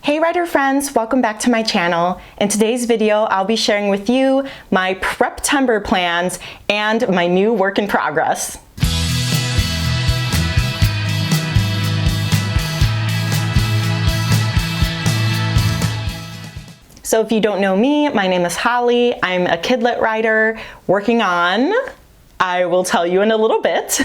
Hey writer friends, welcome back to my channel. In today's video, I'll be sharing with you my Preptember plans and my new work in progress. So if you don't know me, my name is Holly. I'm a kidlit writer working on, I will tell you in a little bit.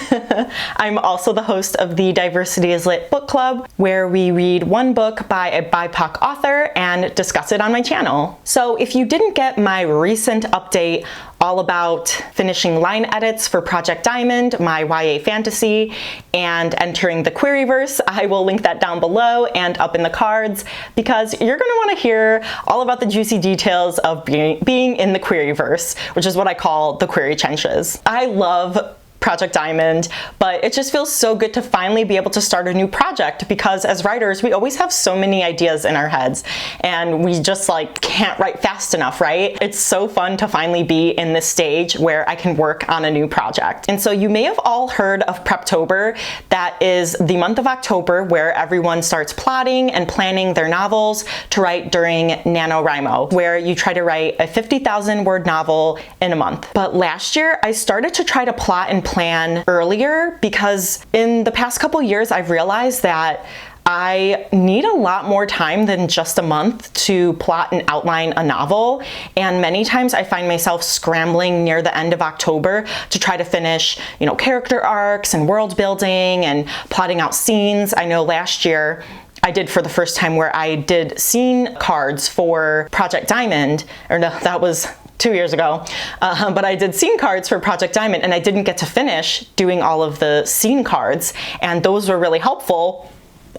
I'm also the host of the Diversity is Lit book club, where we read one book by a BIPOC author and discuss it on my channel. So if you didn't get my recent update all about finishing line edits for Project Diamond, my YA fantasy, and entering the Queryverse, I will link that down below and up in the cards, because you're gonna wanna hear all about the juicy details of being in the Queryverse, which is what I call the query trenches. I love Project Diamond, but it just feels so good to finally be able to start a new project, because as writers, we always have so many ideas in our heads and we just can't write fast enough, right? It's so fun to finally be in this stage where I can work on a new project. And so you may have all heard of Preptober. That is the month of October where everyone starts plotting and planning their novels to write during NaNoWriMo, where you try to write a 50,000 word novel in a month. But last year I started to try to plot and plan earlier, because in the past couple years I've realized that I need a lot more time than just a month to plot and outline a novel, and many times I find myself scrambling near the end of October to try to finish, character arcs and world building and plotting out scenes. I know last year I did for the first time where I did scene cards for Project Diamond, or no, that was 2 years ago, but I did scene cards for Project Diamond and I didn't get to finish doing all of the scene cards, and those were really helpful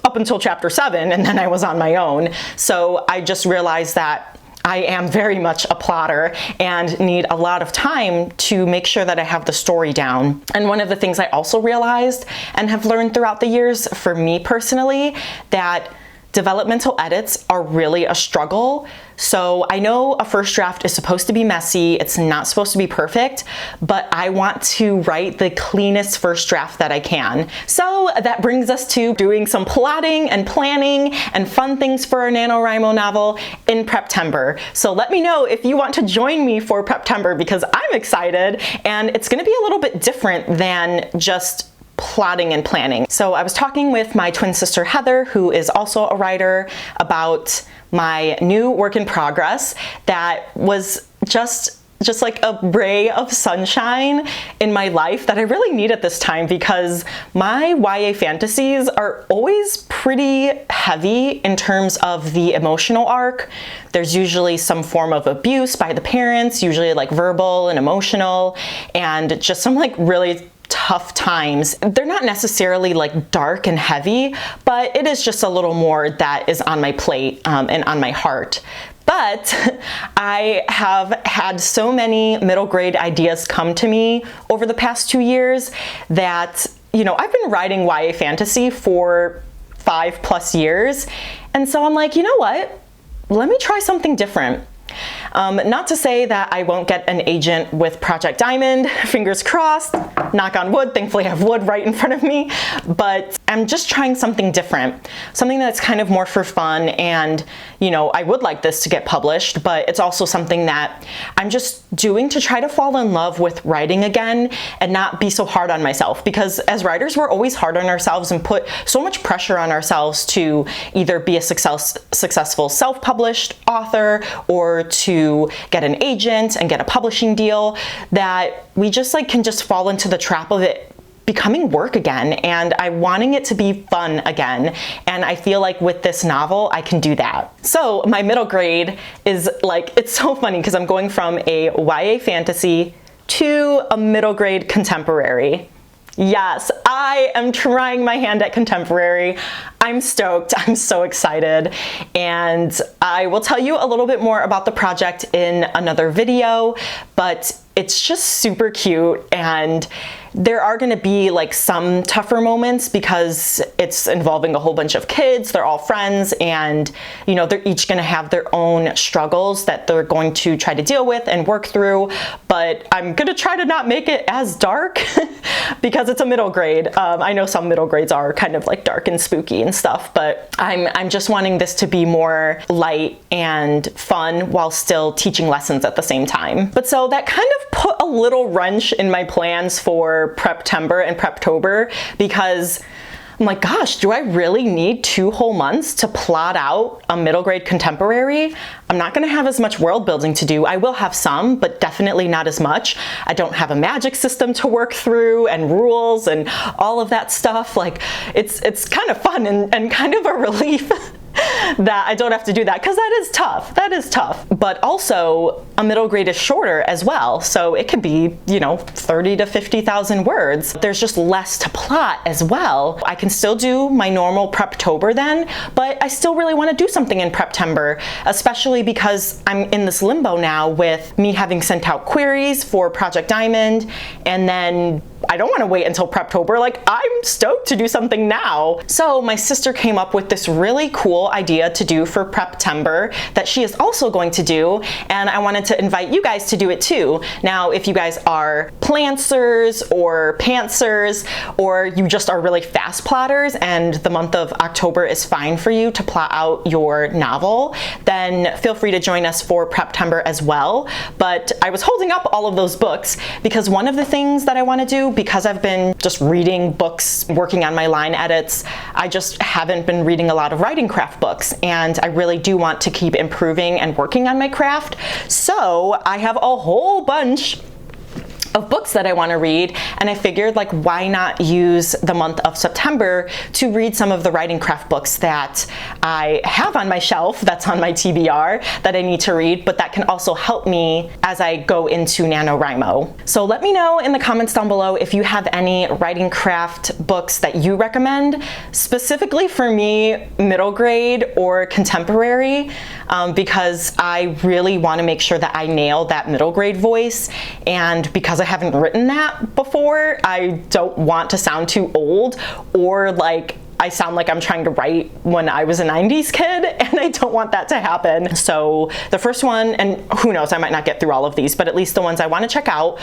up until chapter 7, and then I was on my own. So I just realized that I am very much a plotter and need a lot of time to make sure that I have the story down. And one of the things I also realized and have learned throughout the years, for me personally, that developmental edits are really a struggle. So I know a first draft is supposed to be messy, it's not supposed to be perfect, but I want to write the cleanest first draft that I can. So that brings us to doing some plotting and planning and fun things for a NaNoWriMo novel in Preptember. So let me know if you want to join me for Preptember, because I'm excited and it's gonna be a little bit different than just plotting and planning. So I was talking with my twin sister Heather, who is also a writer, about my new work in progress that was just like a ray of sunshine in my life that I really need at this time, because my YA fantasies are always pretty heavy in terms of the emotional arc. There's usually some form of abuse by the parents, usually verbal and emotional, and just some really tough times. They're not necessarily dark and heavy, but it is just a little more that is on my plate and on my heart. But I have had so many middle grade ideas come to me over the past 2 years that, I've been writing YA fantasy for 5+ years. And so I'm like, you know what? Let me try something different. Not to say that I won't get an agent with Project Diamond, fingers crossed, knock on wood, thankfully I have wood right in front of me, but I'm just trying something different, something that's kind of more for fun, and I would like this to get published, but it's also something that I'm just doing to try to fall in love with writing again and not be so hard on myself, because as writers we're always hard on ourselves and put so much pressure on ourselves to either be a successful self-published author or to get an agent and get a publishing deal, that we just can just fall into the trap of it becoming work again, and I'm wanting it to be fun again, and I feel like with this novel I can do that. So my middle grade is it's so funny because I'm going from a YA fantasy to a middle grade contemporary. Yes, I am trying my hand at contemporary. I'm stoked, I'm so excited, and I will tell you a little bit more about the project in another video, but it's just super cute, and There are gonna be like some tougher moments because it's involving a whole bunch of kids, they're all friends, and you know, they're each gonna have their own struggles that they're going to try to deal with and work through, but I'm gonna try to not make it as dark because it's a middle grade. I know some middle grades are kind of like dark and spooky and stuff, but I'm just wanting this to be more light and fun while still teaching lessons at the same time. But so that kind of put a little wrench in my plans for Preptember and Preptober, because I'm like, gosh, do I really need 2 whole months to plot out a middle grade contemporary? I'm not gonna have as much world building to do. I will have some, but definitely not as much. I don't have a magic system to work through and rules and all of that stuff. Like, it's kind of fun and kind of a relief that I don't have to do that, because that is tough. That is tough. But also, a middle grade is shorter as well, so it could be, you know, 30 to 50,000 words. There's just less to plot as well. I can still do my normal Preptober then, but I still really want to do something in Preptember, especially because I'm in this limbo now with me having sent out queries for Project Diamond, and then I don't want to wait until Preptober. Like, I'm stoked to do something now. So my sister came up with this really cool idea to do for Preptember that she is also going to do, and I wanted to invite you guys to do it too. Now, if you guys are plantsers or pantsers, or you just are really fast plotters and the month of October is fine for you to plot out your novel, then feel free to join us for Preptember as well. But I was holding up all of those books because one of the things that I want to do, because I've been just reading books, working on my line edits, I just haven't been reading a lot of writing craft books, and I really do want to keep improving and working on my craft. So I have a whole bunch of books that I want to read, and I figured, like, why not use the month of September to read some of the writing craft books that I have on my shelf, that's on my TBR, that I need to read, but that can also help me as I go into NaNoWriMo. So let me know in the comments down below if you have any writing craft books that you recommend, specifically for me, middle grade or contemporary, because I really want to make sure that I nail that middle grade voice, and because I haven't written that before, I don't want to sound too old, or like I sound like I'm trying to write when I was a 90s kid, and I don't want that to happen. So the first one, and who knows, I might not get through all of these, but at least the ones I want to check out.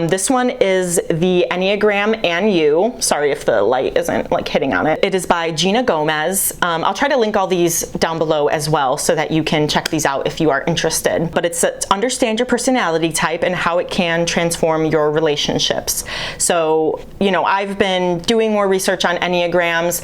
This one is the Enneagram and You. Sorry if the light isn't like hitting on it. It is by Gina Gomez. I'll try to link all these down below as well so that you can check these out if you are interested. But it's to understand your personality type and how it can transform your relationships. So, you know, I've been doing more research on Enneagrams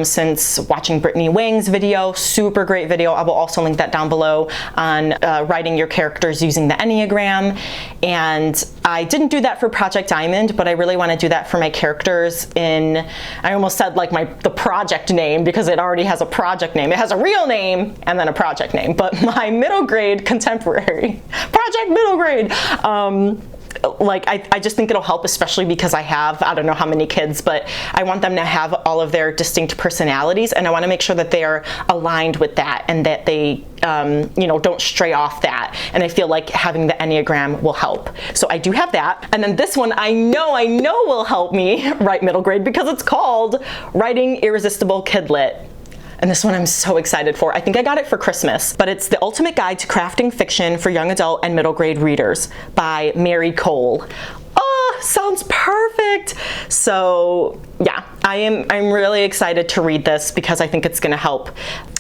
since watching Brittany Wang's video, super great video. I will also link that down below on writing your characters using the Enneagram. And I didn't do that for Project Diamond, but I really want to do that for my characters in, I almost said like the project name, because it already has a project name. It has a real name and then a project name, but my middle grade contemporary, Project Middle Grade, like I just think it'll help, especially because I have, I don't know how many kids, but I want them to have all of their distinct personalities, and I want to make sure that they are aligned with that and that they you know, don't stray off that. And I feel like having the Enneagram will help. So I do have that. And then this one I know will help me write middle grade, because it's called Writing Irresistible Kidlit. And this one I'm so excited for. I think I got it for Christmas, but it's The Ultimate Guide to Crafting Fiction for Young Adult and Middle Grade Readers by Mary Cole. Oh, sounds perfect. So yeah, I'm really excited to read this because I think it's gonna help.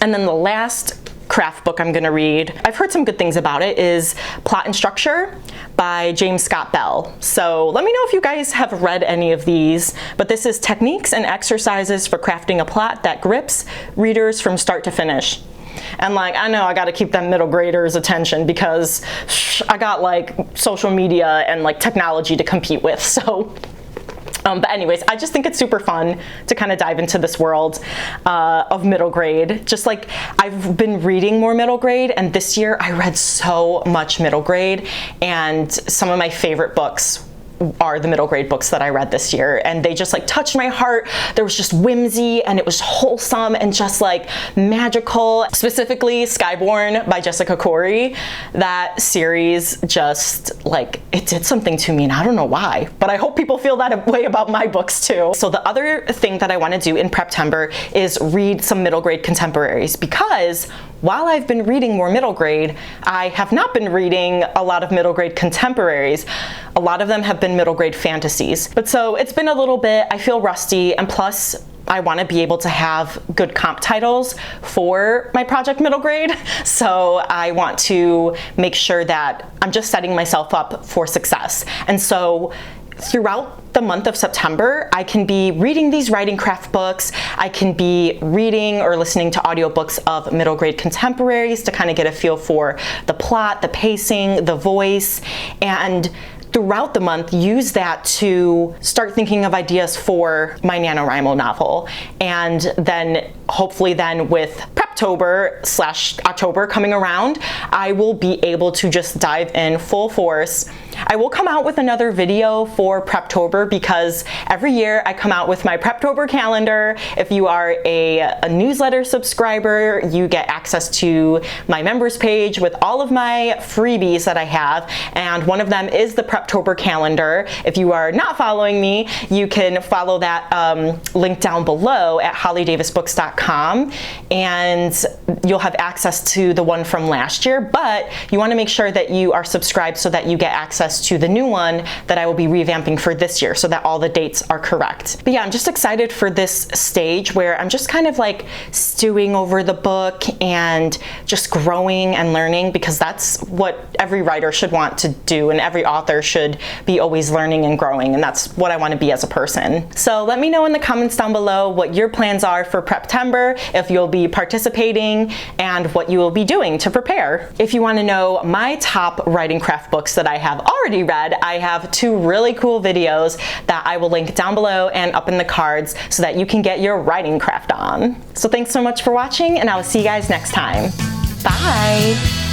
And then the last craft book I'm gonna read, I've heard some good things about it, is Plot and Structure by James Scott Bell. So let me know if you guys have read any of these, but this is techniques and exercises for crafting a plot that grips readers from start to finish. And like, I know I gotta keep them middle graders' attention because I got like social media and like technology to compete with, so. But anyways, I just think it's super fun to kind of dive into this world of middle grade. Just like, I've been reading more middle grade, and this year I read so much middle grade, and some of my favorite books are the middle grade books that I read this year, and they just like touched my heart. There was just whimsy, and it was wholesome and just like magical. Specifically Skyborn by Jessica Corey. That series just like, it did something to me, and I don't know why, but I hope people feel that way about my books too. So the other thing that I want to do in Preptember is read some middle grade contemporaries, because while I've been reading more middle grade, I have not been reading a lot of middle grade contemporaries. A lot of them have been middle grade fantasies. But so it's been a little bit, I feel rusty, and plus I want to be able to have good comp titles for my project middle grade. So I want to make sure that I'm just setting myself up for success. And so throughout the month of September, I can be reading these writing craft books. I can be reading or listening to audiobooks of middle grade contemporaries to kind of get a feel for the plot, the pacing, the voice, and throughout the month use that to start thinking of ideas for my NaNoWriMo novel. And then hopefully then with Preptober/October coming around, I will be able to just dive in full force. I will come out with another video for Preptober, because every year I come out with my Preptober calendar. If you are a newsletter subscriber, you get access to my members page with all of my freebies that I have, and one of them is the Preptober calendar. If you are not following me, you can follow that link down below at hollydavisbooks.com, and you'll have access to the one from last year, but you want to make sure that you are subscribed so that you get access to the new one that I will be revamping for this year, so that all the dates are correct. But yeah, I'm just excited for this stage where I'm just kind of like stewing over the book and just growing and learning, because that's what every writer should want to do, and every author should be always learning and growing, and that's what I want to be as a person. So let me know in the comments down below what your plans are for Preptember, if you'll be participating, and what you will be doing to prepare. If you want to know my top writing craft books that I have already read, I have 2 really cool videos that I will link down below and up in the cards so that you can get your writing craft on. So thanks so much for watching, and I will see you guys next time. Bye!